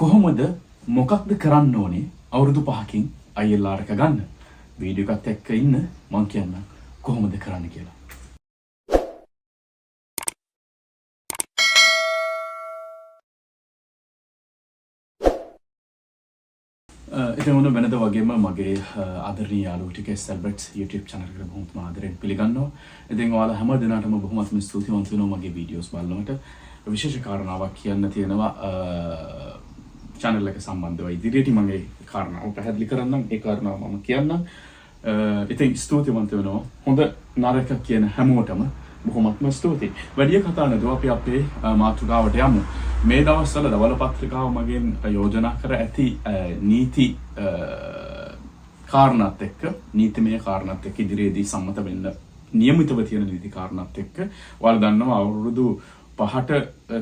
කොහොමද මොකක්ද කරන්න ඕනේ අවුරුදු 5කින් ILR එක ගන්න? වීඩියෝ එකත් එක්ක ඉන්න මම කියන්නම් කොහොමද කරන්න කියලා. ඉතින් උන වෙනද වගේම මගේ ආදරණීය යාළුවෝ ටික සෙල්බර්ට්ස් YouTube channel එකට බොහොම ආදරෙන් පිළිගන්නවා. ඉතින් ඔයාලා හැම දිනකටම බොහොමත්ම ස්තුතිවන්ත වෙනවා මගේ වීඩියෝස් බලනකොට. විශේෂ කාරණාවක් කියන්න තියෙනවා channel එක සම්බන්ධව ඉදිරියට මම ඒ කාරණාව පැහැදිලි කරන්නම්. ඒ කාරණාව මම කියන්නම්. ඉතින් ස්තුතිවන්ත වෙනවා. හොඳ නරක කියන හැමෝටම බොහොමත්ම ස්තුතියි. වැඩි කතා නැතුව අපි අපේ මාතෘකාවට යමු. මේ දවස්වල දවල පත්‍රිකාව මගෙන් යෝජනා කර ඇති නීති කාරණාත් එක්ක නීතිමය කාරණාත් එක්ක ඉදිරියේදී සම්මත වෙන්න නියමිතව තියෙන නීති කාරණාත් එක්ක ඔයාලා දන්නවා අවුරුදු 5ට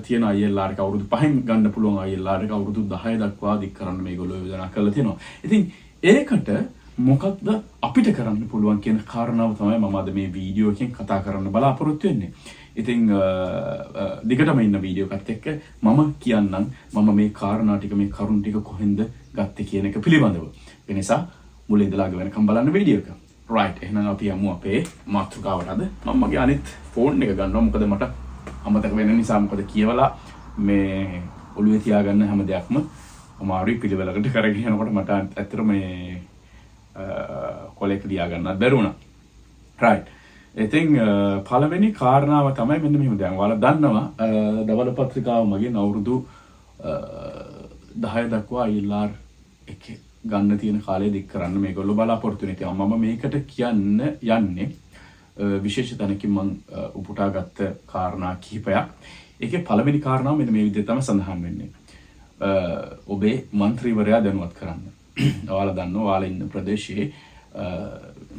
තියෙන ILR එක අවුරුදු 5න් ගන්න පුළුවන් ILR එක අවුරුදු 10 දක්වා දික් කරන්න මේගොල්ලෝ යෝජනා කරලා තියෙනවා. ඉතින් ඒකට මොකක්ද අපිට කරන්න පුළුවන් කියන කාරණාව තමයි මම අද මේ වීඩියෝ එකෙන් කතා කරන්න බලාපොරොත්තු වෙන්නේ. ඉතින් දිගටම ඉන්න වීඩියෝ එකත් එක්ක මම කියන්නම් මම මේ කාරණා ටික මේ කරුණු ටික කොහෙන්ද ගත්තේ කියන එක පිළිබඳව. ඒ නිසා මුලින් ඉඳලා අග වෙනකම් බලන්න වීඩියෝ එක. right එහෙනම් අපි යමු අපේ මාතෘකාවට. අද මම මගේ අනිත් ෆෝන් එක ගන්නවා. මොකද මට අමතක වෙන නිසා මොකද කියවලා මේ ඔළුවේ තියාගන්න හැම දෙයක්ම අමාරුයි පිළිවෙලකට කරගෙන යනකොට මට ඇත්තට මේ කොලෙක් ලියා ගන්නත් බැරි වුණා. right. ඉතින් පළවෙනි කාරණාව තමයි මෙන්න මෙහෙම දැන් ඔයාලා දන්නවා දවල පත්‍රිකාව මගෙන් අවුරුදු 10 දක්වා ILR එක ගන්න තියෙන කාලය දික් කරන්න මේගොල්ලෝ බලාපොරොත්තු වෙනවා. මම මේකට කියන්න යන්නේ විශේෂ තැනකින් මම උපුටාගත්ත කාරණා කිහිපයක්. ඒකේ පළවෙනි කාරණාව මෙන්න මේ විදිහට තමයි සඳහන් වෙන්නේ. ඔබේ മന്ത്രിවරයා දැනුවත් කරන්න. ඔයාලා දන්නවා ඔයාලා ඉන්න ප්‍රදේශයේ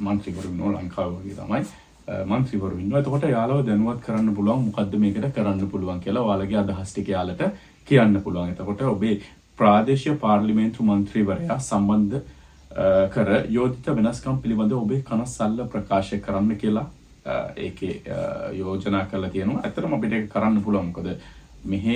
മന്ത്രിවරු ඉන්නවා ලංකාව වගේ තමයි. മന്ത്രിවරු ඉන්නවා. එතකොට යාළුව දැනුවත් කරන්න පුළුවන් මොකද්ද මේකට කරන්න පුළුවන් කියලා ඔයාලගේ අදහස් ටික යාළට කියන්න පුළුවන්. එතකොට ඔබේ ප්‍රාදේශීය පාර්ලිමේන්තු മന്ത്രിවරයා සම්බන්ධ කර යෝජිත වෙනස්කම් පිළිබඳව ඔබේ කනස්සල්ල ප්‍රකාශ කරන්න කියලා ඒකේ යෝජනා කරලා තියෙනවා. ඇත්තටම අපිට ඒක කරන්න පුළුවන්. මොකද මෙහි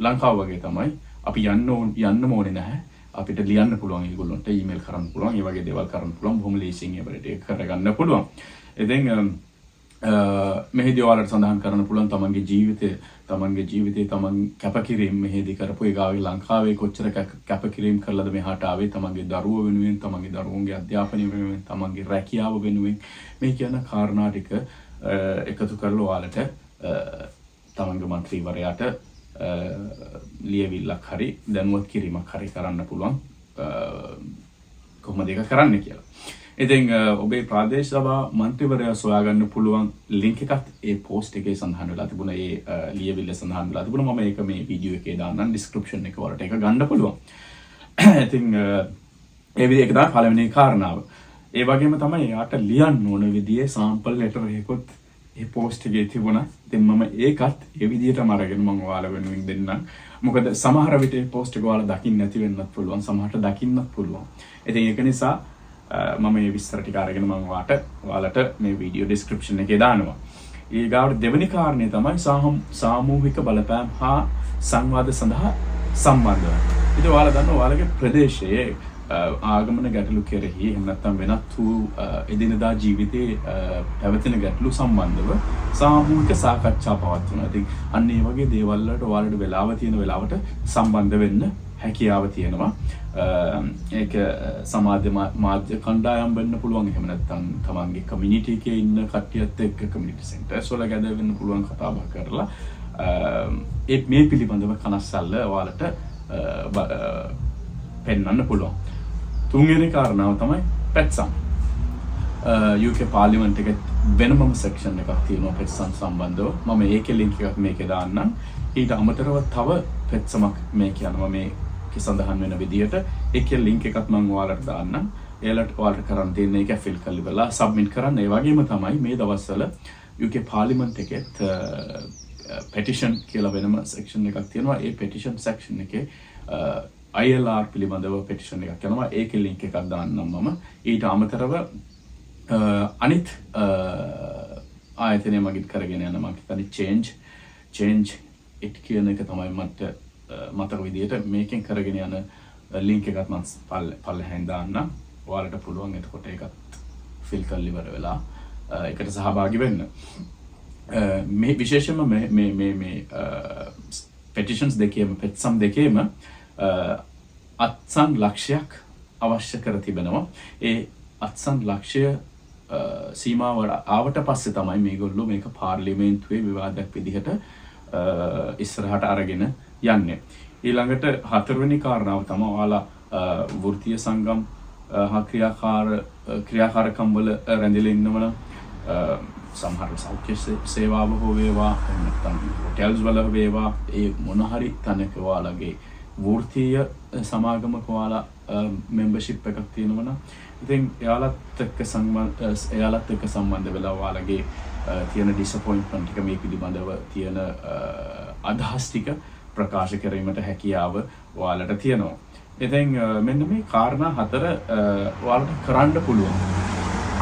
ලංකාව වගේ තමයි අපි යන්න ඕනේ නැහැ. අපිට ලියන්න පුළුවන් ඒගොල්ලන්ට ඊමේල් කරන්න පුළුවන්. ඒ වගේ දේවල් කරන්න පුළුවන්. බොහොම ලේසියෙන් ඒවට ඒක කරගන්න පුළුවන්. ඉතින් මෙහිදී ඔයාලට සඳහන් කරන්න පුළුවන් තමන්ගේ ජීවිතේ තමන් කැපකිරීම මෙහිදී කරපු ඒ ගාවේ ලංකාවේ කොච්චර කැපකිරීම කළාද මෙහාට ආවේ තමන්ගේ දරුවෝ වෙනුවෙන් තමන්ගේ දරුවන්ගේ අධ්‍යාපනය වෙනුවෙන් තමන්ගේ රැකියාව වෙනුවෙන් මේ කියන කාරණා ටික එකතු කරලා ඔයාලට තමන්ගේ മന്ത്രിවරයාට ලියවිල්ලක් හරි දැනුවත් කිරීමක් හරි කරන්න පුළුවන් කොහොමද ඒක කරන්න කියලා. ඉතින් ඔබේ ප්‍රාදේශ සභා മന്ത്രിවරයා සොයාගන්න පුළුවන් ලින්ක් එකත් ඒ පෝස්ට් එකේ සඳහන් වෙලා තිබුණා. ඒ ලියවිල්ල සඳහන් වෙලා තිබුණා. මම ඒක මේ වීඩියෝ එකේ දාන්නම් ඩිස්ක්‍රිප්ෂන් එක වලට ඒක ගන්න පුළුවන්. ඉතින් ඒ විදිහට තමයි පළවෙනි කාරණාව. ඒ වගේම තමයි යාට ලියන්න ඕන විදිහේ සාම්පල් ලෙටර් එකකුත් ඒ පෝස්ට් එකේ තිබුණා. ඉතින් මම ඒකත් ඒ විදිහටම අරගෙන මම ඔයාලා වෙනුවෙන් දෙන්නම්. මොකද සමහර විට ඒ පෝස්ට් එක ඔයාලා දකින්න නැති වෙන්නත් පුළුවන්. සමහරට දකින්නත් පුළුවන්. ඉතින් ඒක නිසා මම මේ විස්තර ටික අරගෙන මම ඔයාලට මේ වීඩියෝ ඩිස්ක්‍රිප්ෂන් එකේ දානවා. ඊගාවට දෙවෙනි කාරණේ තමයි සාමූහික බලපෑම් හා සංවාද සඳහා සම්බන්ධ වෙනවා. ඉතින් ඔයාලා දන්නවා ඔයාලගේ ප්‍රදේශයේ ආගමන ගැටලු කෙරෙහි එහෙම නැත්නම් වෙනත් වූ එදිනදා ජීවිතයේ පැවතෙන ගැටලු සම්බන්ධව සාමූහික සාකච්ඡා පවත්වනවා. ඉතින් අන්න ඒ වගේ දේවල් වලට ඔයාලට වෙලාව තියෙන වෙලාවට සම්බන්ධ වෙන්න හැකියාව තියෙනවා. ඒක සමාජ මාධ්‍ය කණ්ඩායම් වෙන්න පුළුවන්. එහෙම නැත්නම් තමන්ගේ කමියුනිටි එකේ ඉන්න කට්ටියත් එක්ක කමියුනිටි සෙන්ටර්ස් වල ගැද වෙන්න පුළුවන් කතා බහ කරලා ඒ මේ පිළිබඳව කනස්සල්ල ඔයාලට පෙන්වන්න පුළුවන්. තුන්වෙනි කාරණාව තමයි පෙට්සම්. UK පාර්ලිමේන්තු එකේ වෙනම සෙක්ෂන් එකක් තියෙනවා පෙට්සම් සම්බන්ධව. මම ඒකේ ලින්ක් එකක් මේකේ දාන්නම්. ඊට අමතරව තව පෙට්සමක් මේ කියනවා මේ සඳහන් වෙන විදිහට ඒකේ ලින්ක් එකක් මම ඔයාලට දාන්නම්. ඒලට ඔයාලට කරන් තියෙන එක ෆිල් කරලා සබ්මිට් කරන්න. ඒ වගේම තමයි මේ දවස්වල UK පාර්ලිමේන්තු එකේ පෙටිෂන් කියලා වෙනම සෙක්ෂන් එකක් තියෙනවා. ඒ පෙටිෂන් සෙක්ෂන් එකේ ILR පිළිබඳව පෙටිෂන් එකක් යනවා. ඒකේ ලින්ක් එකක් දාන්නම් මම. ඊට අමතරව අනිත් ආයතනය මගින් කරගෙන යන මම හිතන්නේ change it කියන එක තමයි මට මතක විදියට මේකෙන් කරගෙන යන ලින්ක් එකත් මම පල්ලෙහෙන් දාන්නම්. ඔයාලට පුළුවන් එතකොට ඒකත් ෆිල් කරලා ඉවර වෙලා ඒකට සහභාගී වෙන්න. මේ විශේෂයෙන්ම මේ petitions දෙකේම පෙත්සම් දෙකේම අත්සන් ලක්ෂයක් අවශ්‍ය කර තිබෙනවා. ඒ අත්සන් ලක්ෂය සීමාවට ආවට පස්සේ තමයි මේගොල්ලෝ මේක පාර්ලිමේන්තුවේ විවාදයක් විදිහට ඉස්සරහට අරගෙන යන්නේ. ඊළඟට හතරවෙනි කාරණාව තමයි ඔයාලා වෘත්තීය සංගම් ක්‍රියාකාරකම් වල රැඳිලා ඉන්නවනම් සමහර සෞඛ්‍ය සේවාව හෝ වේවා නැත්නම් හොටෙල්ස් වල වේවා ඒ මොන හරි තැනක ඔයාලගේ වෘත්තීය සමාගමක ඔයාලා membership එකක් තියෙනවා නම් ඉතින් එයාලත් එක්ක සම්බන්ධ වෙලා ඔයාලගේ තියෙන disappointment එක මේ පිළිබඳව තියෙන අදහස් ටික ප්‍රකාශ කිරීමට හැකියාව ඔයාලට තියෙනවා. ඉතින් මෙන්න මේ කාරණා හතර ඔයාලට කරන්න පුළුවන්.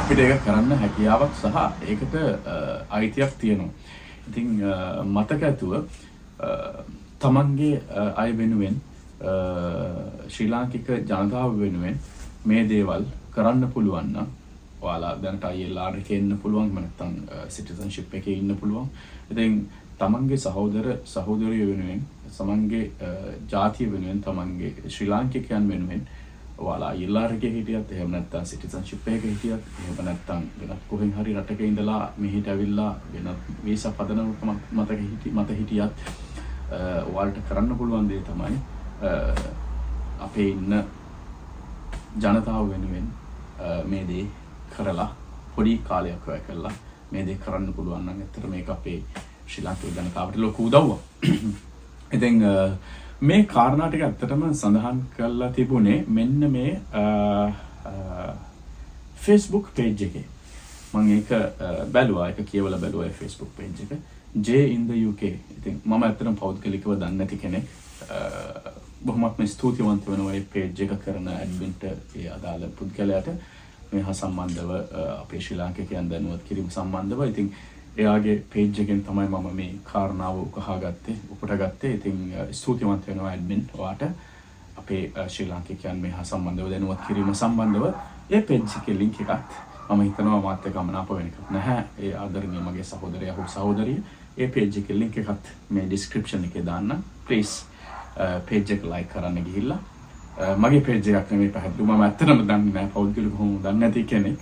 අපිට ඒක කරන්න හැකියාවක් සහ ඒකට අයිතියක් තියෙනවා. ඉතින් මතක ඇතුව තමන්ගේ අය වෙනුවෙන් ශ්‍රී ලාංකික ජනතාව වෙනුවෙන් මේ දේවල් කරන්න පුළුවන් නම් ඔයාලා දැනට ILR එකේ ඉන්න පුළුවන් නැත්නම් සිටිසන්ෂිප් එකේ ඉන්න පුළුවන්. ඉතින් තමන්ගේ සහෝදරිය වෙනුවෙන් තමන්ගේ ජාතිය වෙනුවෙන් තමන්ගේ ශ්‍රී ලාංකිකයන් වෙනුවෙන් ඔයාලා ILR එකේ හිටියත් එහෙම නැත්නම් සිටිසන්ෂිප් එකේ හිටියත් එහෙම නැත්නම් වෙනත් කොහෙන් හරි රටක ඉඳලා මෙහෙට ඇවිල්ලා වෙනත් වීසා පදනමක මත හිටියත් ඔයාලට කරන්න පුළුවන් දේ තමයි අපේ ඉන්න ජනතාව වෙනුවෙන් මේ දේ කරලා පොඩි කාලයක් වැය කළා මේ දේ කරන්න පුළුවන් නම් ඇත්තට මේක අපේ ශ්‍රී ලාංකික ජනතාවට ලොකු උදව්වක්. ඉතින් මේ කාරණා ටික ඇත්තටම සඳහන් කරලා තිබුණේ මෙන්න මේ Facebook page එකේ. මම ඒක බැලුවා ඒක කියවලා බැලුවා ඒ Facebook page එක J in the UK. ඉතින් මම ඇත්තටම පෞද්ගලිකව දන්නේ නැති කෙනෙක්. බොහොමත්ම ස්තුතිවන්ත වෙනවා මේ page එක කරන ඇඩ්මින්ට ඒ අදාළ පුද්ගලයාට මේ හා සම්බන්ධව අපේ ශ්‍රී ලාංකිකයන් දැනුවත් කිරීම සම්බන්ධව. ඉතින් එයාගේ page එකෙන් තමයි මම මේ කාරණාව උපුටගත්තේ. ඉතින් ස්තුතිවන්ත වෙනවා ඇඩ්මින් ඔයාට අපේ ශ්‍රී ලාංකිකයන් මේ හා සම්බන්ධව දැනුවත් කිරීම සම්බන්ධව. ඒ page එකේ link එකත් මම හිතනවා මාත් එක්ක මනාප වෙන එකක් නැහැ. ඒ ආදරණීය මගේ සහෝදරයා හෝ සහෝදරිය ඒ page එකේ link එකත් මේ description එකේ දාන්න. please page එක like කරන්න ගිහිල්ලා මගේ page එකක් නෙමෙයි පැහැදිලි මම ඇත්තටම දන්නේ නැහැ පෞද්ගලිකව කොහොමද දන්නේ නැති කෙනෙක්.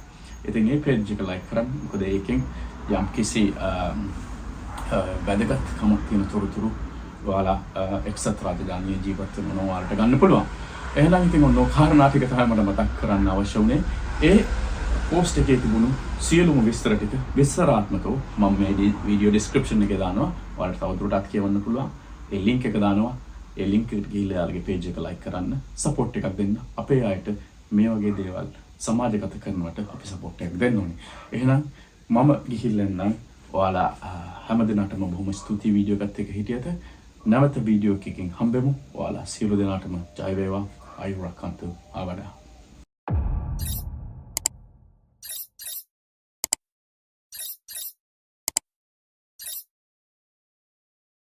ඉතින් මේ page එක like කරන්න. මොකද ඒකෙන් යම් කිසි වැදගත්කමක් තියෙන තොරතුරු ඔයාලා එක්සත් රාජධානියේ ජීවත් වෙන ඔයාලට ගන්න පුළුවන්. එහෙනම් ඉතින් ඔන්න කාරණා ටික තමයි මට මතක් කරන්න අවශ්‍ය වුණේ. ඒ post එකේ තිබුණු සියලුම විස්තර ටික විස්තරාත්මකව මම මේ වීඩියෝ description එකේ දානවා. ඔයාලට තවදුරටත් කියවන්න පුළුවන්. ඒ link එක දානවා. ඒ link එකට ගිහිල්ලා යාළුවගේ page එක like කරන්න, support එකක් දෙන්න. අපේ අයට මේ වගේ දේවල් සමාජගත කරනවට අපි support එකක් දෙන්න ඕනේ. එහෙනම් මම ගිහිල්ලා නම් ඔයාලා හැමදෙනාටම බොහොම ස්තුතියි වීඩියෝ එකත් එක්ක හිටියට. නැවත වීඩියෝ එකකින් හම්බෙමු. ඔයාලා සියලු දෙනාටම ජය වේවා. ආයුරක්කන්තු ආවඩා.